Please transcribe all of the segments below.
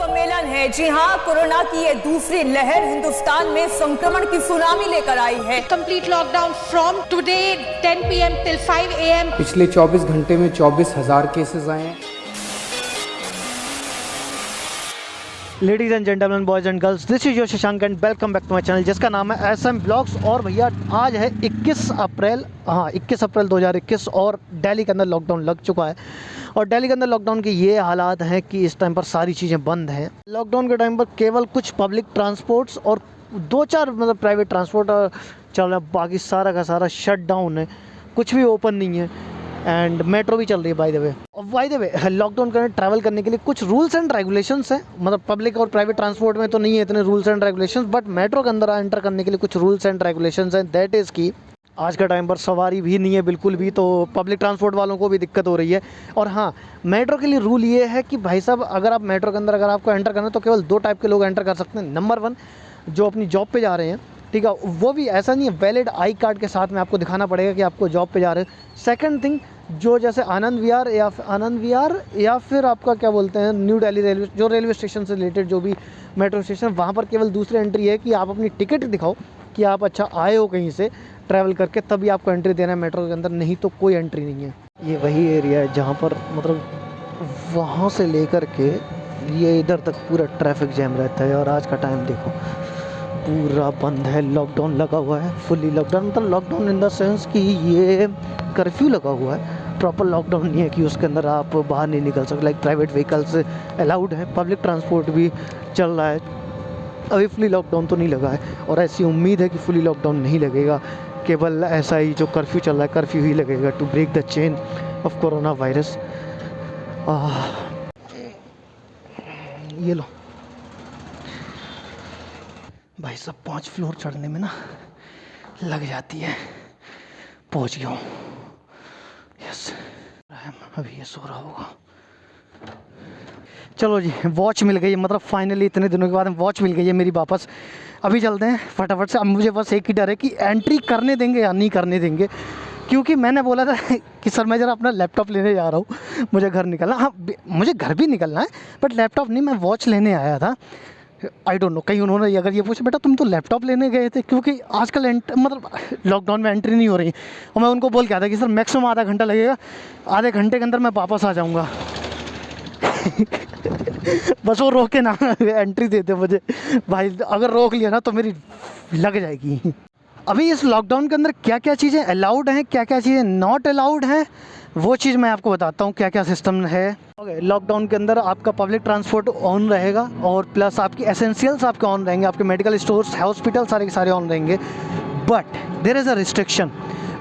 सम्मेलन है। जी हाँ, कोरोना की ये दूसरी लहर हिंदुस्तान में संक्रमण की सुनामी लेकर आई है। Complete lockdown from today 10 PM till 5 AM। पिछले 24 घंटे में 24,000 केसेस आए हैं। Ladies and gentleman, boys and girls, this is your Shashank and welcome back to my channel जिसका नाम है SM ब्लॉग्स। और भैया आज है 21 अप्रैल 2021 और दिल्ली के अंदर लॉकडाउन लग चुका है। और दिल्ली के अंदर लॉकडाउन के ये हालात हैं कि इस टाइम पर सारी चीज़ें बंद हैं। लॉकडाउन के टाइम पर केवल कुछ पब्लिक ट्रांसपोर्ट्स और 2-4 मतलब प्राइवेट ट्रांसपोर्ट चल रहा है, बाकी सारा का सारा शट डाउन है, कुछ भी ओपन नहीं है। एंड मेट्रो भी चल रही है बाय द वे। लॉकडाउन के ट्रैवल करने के लिए कुछ रूल्स एंड रेगुलेशंस हैं, मतलब पब्लिक और प्राइवेट ट्रांसपोर्ट में तो नहीं है इतने rules and regulations, but metro के अंदर एंटर करने के लिए कुछ रूल्स एंड रेगुलेशंस हैं। दैट इज़ कि आज का टाइम पर सवारी भी नहीं है बिल्कुल भी, तो पब्लिक ट्रांसपोर्ट वालों को भी दिक्कत हो रही है। और हाँ, मेट्रो के लिए रूल ये है कि भाई साहब, अगर आप मेट्रो के अंदर अगर आपको एंटर करना है तो केवल 2 टाइप के लोग एंटर कर सकते हैं। नंबर 1, जो अपनी जॉब पे जा रहे हैं, ठीक है, वो भी ऐसा नहीं है, वैलिड आई कार्ड के साथ में आपको दिखाना पड़ेगा कि आपको जॉब पे जा रहे हैं। सेकंड थिंग, जो जैसे आनंद विहार या फिर आपका क्या बोलते हैं, न्यू दिल्ली रेलवे स्टेशन से रिलेटेड जो भी मेट्रो स्टेशन, वहाँ पर केवल दूसरी एंट्री है कि आप अपनी टिकट दिखाओ कि आप अच्छा आए हो कहीं से ट्रैवल करके, तभी आपको एंट्री देना है मेट्रो के अंदर, नहीं तो कोई एंट्री नहीं है। ये वही एरिया है जहाँ पर मतलब वहाँ से लेकर के ये इधर तक पूरा ट्रैफिक जैम रहता है। और आज का टाइम देखो, पूरा बंद है, लॉकडाउन लगा हुआ है, फुल्ली लॉकडाउन। मतलब लॉकडाउन इन द सेंस कि ये कर्फ्यू लगा हुआ है, प्रॉपर लॉकडाउन नहीं है कि उसके अंदर आप बाहर नहीं निकल सकते। लाइक प्राइवेट व्हीकल्स अलाउड है, पब्लिक ट्रांसपोर्ट भी चल रहा है, अभी फुली लॉकडाउन तो नहीं लगा है। और ऐसी उम्मीद है कि फुली लॉकडाउन नहीं लगेगा, केवल ऐसा ही जो कर्फ्यू चल रहा है कर्फ्यू ही लगेगा to break the chain of corona virus. ये लो भाई साहब, 5 फ्लोर चढ़ने में ना लग जाती है। पहुंच गया हूँ, यस। अभी ये सो रहा होगा। चलो जी, वॉच मिल गई है, मतलब फाइनली इतने दिनों के बाद वॉच मिल गई है मेरी वापस। अभी चलते हैं फटाफट से। अब मुझे बस एक ही डर है कि एंट्री करने देंगे या नहीं करने देंगे, क्योंकि मैंने बोला था कि सर मैं ज़रा अपना लैपटॉप लेने जा रहा हूँ, मुझे घर निकलना। हाँ, मुझे घर भी निकलना है, बट लैपटॉप नहीं, मैं वॉच लेने आया था। आई डोंट नो, कहीं उन्होंने अगर ये पूछा, बेटा तुम तो लैपटॉप लेने गए थे, क्योंकि आजकल मतलब लॉकडाउन में एंट्री नहीं हो रही। और मैं उनको बोल के आता कि सर मैक्सिमम आधा घंटा लगेगा, आधे घंटे के अंदर मैं वापस आ जाऊँगा। बस वो रोके ना, एंट्री देते मुझे भाई, अगर रोक लिया ना तो मेरी लग जाएगी। अभी इस लॉकडाउन के अंदर क्या क्या चीज़ें अलाउड हैं, क्या क्या चीज़ें नॉट अलाउड हैं, वो चीज़ मैं आपको बताता हूँ क्या क्या सिस्टम है। ओके, लॉकडाउन के अंदर आपका पब्लिक ट्रांसपोर्ट ऑन रहेगा और प्लस आपकी एसेंशियल्स आपके ऑन रहेंगे, आपके मेडिकल स्टोर्स, हॉस्पिटल सारे के सारे ऑन रहेंगे। But there is a restriction,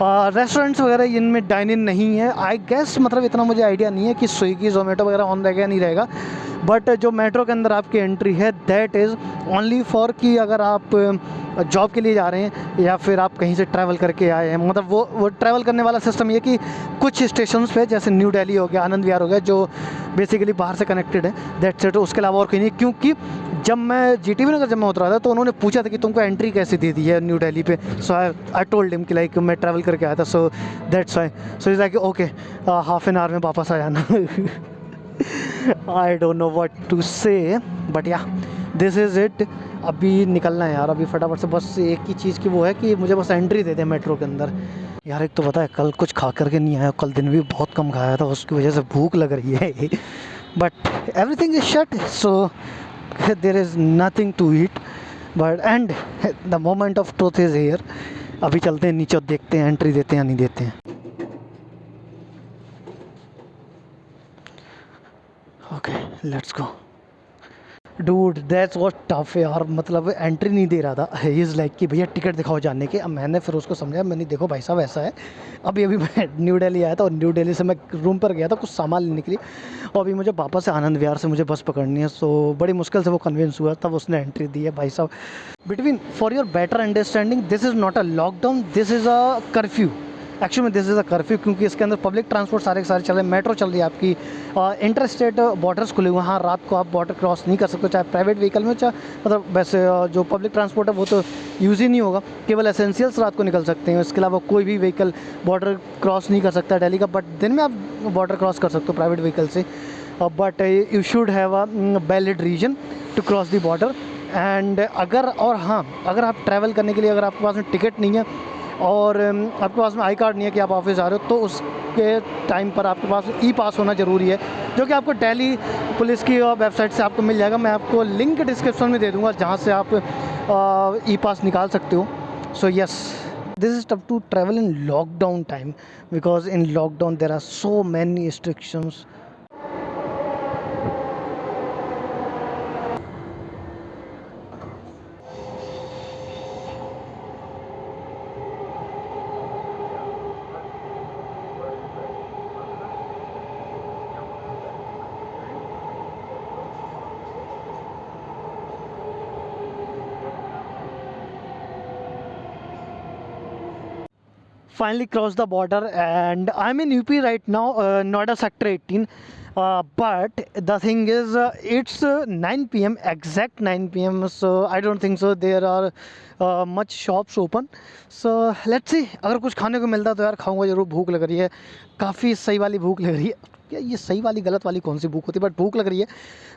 restaurants वगैरह इनमें डाइन इन नहीं है आई गेस। मतलब इतना मुझे आइडिया नहीं है कि स्विगी जोमेटो वगैरह ऑन रहेगा या नहीं रहेगा। बट जो मेट्रो के अंदर आपकी एंट्री है दैट इज़ ओनली फॉर कि अगर आप जॉब के लिए जा रहे हैं या फिर आप कहीं से ट्रैवल करके आए हैं, मतलब वो ट्रैवल करने वाला सिस्टम ये कि कुछ स्टेशंस पे जैसे न्यू दिल्ली हो गया, आनंद विहार हो गया, जो बेसिकली बाहर से कनेक्टेड है, दैट्स इट। उसके अलावा और कहीं नहीं, क्योंकि जब मैं GTV नगर जब मैं उतरा था तो उन्होंने पूछा था कि तुमको एंट्री कैसे दे दी है न्यू दिल्ली पे। सो आई टोल्ड हिम कि लाइक मैं ट्रैवल करके आया था, so that's why. So is like okay, half an hour में वापस आ जाना। I don't know what to say, but yeah this is it. अभी निकलना है यार, अभी फटाफट से। बस एक ही चीज़ की वो है कि मुझे बस एंट्री दे दे मेट्रो के अंदर। यार एक तो पता है, कल कुछ खा करके नहीं आया, कल दिन भी बहुत कम खाया था, उसकी वजह से भूख लग रही है। But everything is shut, so there is nothing to eat. But and the moment of truth is here. अभी चलते हैं नीचे और देखते हैं एंट्री देते हैं या नहीं देते हैं। Okay, let's go. Dude that's what tough यार, मतलब एंट्री नहीं दे रहा था। ही इज़ लाइक कि भैया टिकट दिखाओ जाने के। अब मैंने फिर उसको समझाया, मैंने देखो भाई साहब ऐसा है। अभी मैं न्यू दिल्ली आया था और न्यू दिल्ली से मैं रूम पर गया था कुछ सामान लेने के लिए, और अभी मुझे वापस से आनंद विहार से मुझे बस पकड़नी है। सो बड़ी मुश्किल से वो कन्विंस हुआ, तब उसने एंट्री दी है भाई साहब। Between for your better understanding, this is not a lockdown, this is a curfew. Actually में दिस इज़ अ कर्फ्यू, क्योंकि इसके अंदर पब्लिक ट्रांसपोर्ट सारे के सारे चल रहे हैं। मेट्रो चल रही है आपकी, इंटर स्टेट बॉर्डर्स खुले हुए हैं। हाँ, रात को आप बॉर्डर क्रॉस नहीं कर सकते, चाहे प्राइवेट व्हीकल में, चाहे मतलब वैसे जो पब्लिक ट्रांसपोर्ट है वो तो यूज़ ही नहीं होगा, केवल एसेंशियल्स रात को निकल सकते हैं। इसके अलावा कोई भी व्हीकल बॉर्डर क्रॉस नहीं कर सकता दिल्ली का। बट दिन में आप बॉर्डर क्रॉस कर सकते हो प्राइवेट व्हीकल से। But you should have a valid reason to cross the border. And अगर अगर आप ट्रैवल करने के लिए अगर आपके पास में टिकट नहीं है और आपके पास में आई कार्ड नहीं है कि आप ऑफिस आ रहे हो, तो उसके टाइम पर आपके पास ई पास होना ज़रूरी है, जो कि आपको दिल्ली पुलिस की वेबसाइट से आपको मिल जाएगा। मैं आपको लिंक डिस्क्रिप्शन में दे दूँगा जहाँ से आप ई पास निकाल सकते हो। So yes, this is tough to travel in lockdown time because in lockdown there are so many restrictions. Finally crossed the border and I'm in UP right now, Noida sector 18. But the thing is, it's 9 p.m. exact 9 p.m. So I don't think so there are much shops open. So let's see, अगर कुछ खाने को मिलता तो यार खाऊंगा ज़रूर। भूख लग रही है, काफ़ी सही वाली भूख लग रही है। या ये सही वाली गलत वाली कौन सी भूख होती है, बट भूख लग रही है।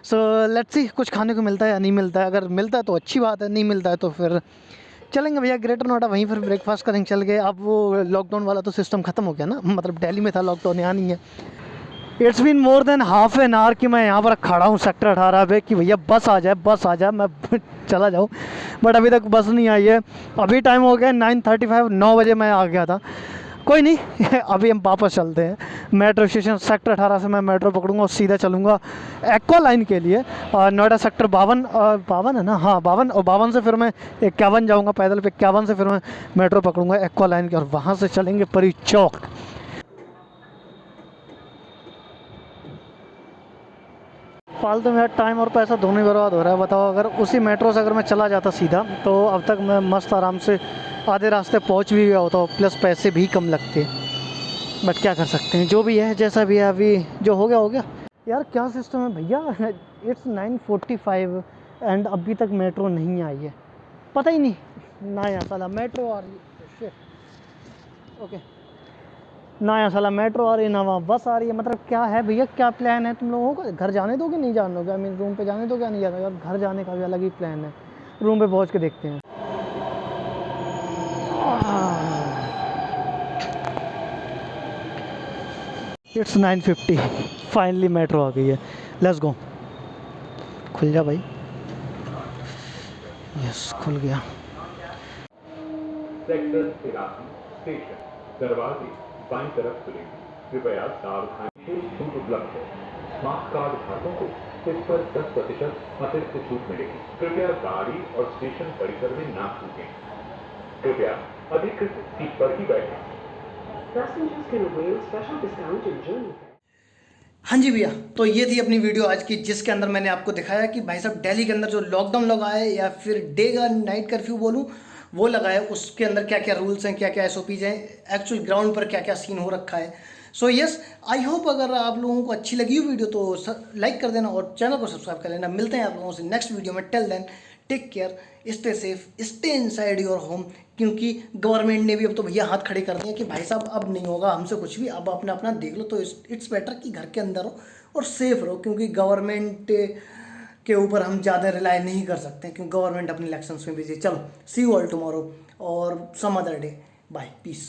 सो लेट्स सी कुछ खाने को मिलता है या नहीं मिलता है। अगर मिलता है तो अच्छी बात है, नहीं मिलता है तो फिर चलेंगे भैया ग्रेटर नोएडा, वहीं पर ब्रेकफास्ट करेंगे चल के। अब वो लॉकडाउन वाला तो सिस्टम ख़त्म हो गया ना, मतलब दिल्ली में था लॉकडाउन, यहाँ नहीं है। It's been more than half an hour कि मैं यहाँ पर खड़ा हूँ सेक्टर 18 पे कि भैया बस आ जाए मैं चला जाऊँ, बट अभी तक बस नहीं आई है। अभी टाइम हो गया 9:35, 9 बजे मैं आ गया था। कोई नहीं अभी हम वापस चलते हैं मेट्रो स्टेशन। सेक्टर 18 से मैं मेट्रो पकड़ूंगा और सीधा चलूँगा एक्वा लाइन के लिए। नोएडा सेक्टर 52 है ना, हाँ 52, और 52 से फिर मैं 51 जाऊँगा पैदल पे। 51 से फिर मैं मेट्रो पकड़ूंगा एक्वा लाइन के और वहाँ से चलेंगे परी चौक। फालतू मेरा टाइम और पैसा दोनों ही बर्बाद हो रहा है। बताओ, अगर उसी मेट्रो से अगर मैं चला जाता सीधा तो अब तक मैं मस्त आराम से आधे रास्ते पहुंच भी गया होता, प्लस पैसे भी कम लगते। बट क्या कर सकते हैं, जो भी है जैसा भी है, अभी जो हो गया यार। क्या सिस्टम है भैया, इट्स 9:45 एंड अभी तक मेट्रो नहीं आई है। पता ही नहीं ना यहाँ साला मेट्रो आ रही है, ओके ना यहाँ साला मेट्रो आ रही है ना वहाँ बस आ रही है। मतलब क्या है भैया, क्या प्लान है तुम लोगों का? घर जाने दो कि नहीं जाने दोगे? आई मीन रूम पे जाने दो क्या नहीं जाने दो? घर जाने का भी अलग ही प्लान है, रूम पे पहुँच के देखते हैं। इट्स 9:50, फाइनली मेट्रो आ गई है। Let's go. खुल जा भाई, यस खुल गया। सेक्टर 83 स्टेशन दरवाजे बाईं तरफ खुलेंगे। कृपया सावधानी, छूट उपलब्ध है। स्मार्ट कार्ड धारकों को इस पर 10% अतिरिक्त छूट मिलेगी। कृपया गाड़ी और स्टेशन परिसर में ना छूटें। कृपया अधिकृत सीट पर ही बैठें। Passengers can avail special discount in journey. हाँ जी भैया, तो ये थी अपनी वीडियो आज की, जिसके अंदर मैंने आपको दिखाया कि भाई साहब दिल्ली के अंदर जो लॉकडाउन लगा है या फिर डे का नाइट कर्फ्यू बोलूँ वो लगा है, उसके अंदर क्या क्या रूल्स हैं, क्या क्या SOPs हैं, एक्चुअल ग्राउंड पर क्या क्या सीन हो रखा है। सो यस, आई होप अगर आप लोगों को अच्छी लगी हो वीडियो तो लाइक कर देना और चैनल को सब्सक्राइब कर लेना। मिलते हैं आप लोगों से नेक्स्ट वीडियो में। Till then take care, stay safe, stay inside your home, क्योंकि गवर्नमेंट ने भी अब तो भैया हाथ खड़े कर दिए कि भाई साहब अब नहीं होगा हमसे कुछ भी, अब अपना अपना देख लो। तो इट्स बेटर कि घर के अंदर हो और सेफ रहो, क्योंकि गवर्नमेंट के ऊपर हम ज़्यादा रिलाई नहीं कर सकते, क्योंकि गवर्नमेंट अपने इलेक्शंस में बिजी है। चलो, सी यू ऑल टुमारो और some other day, bye, piece.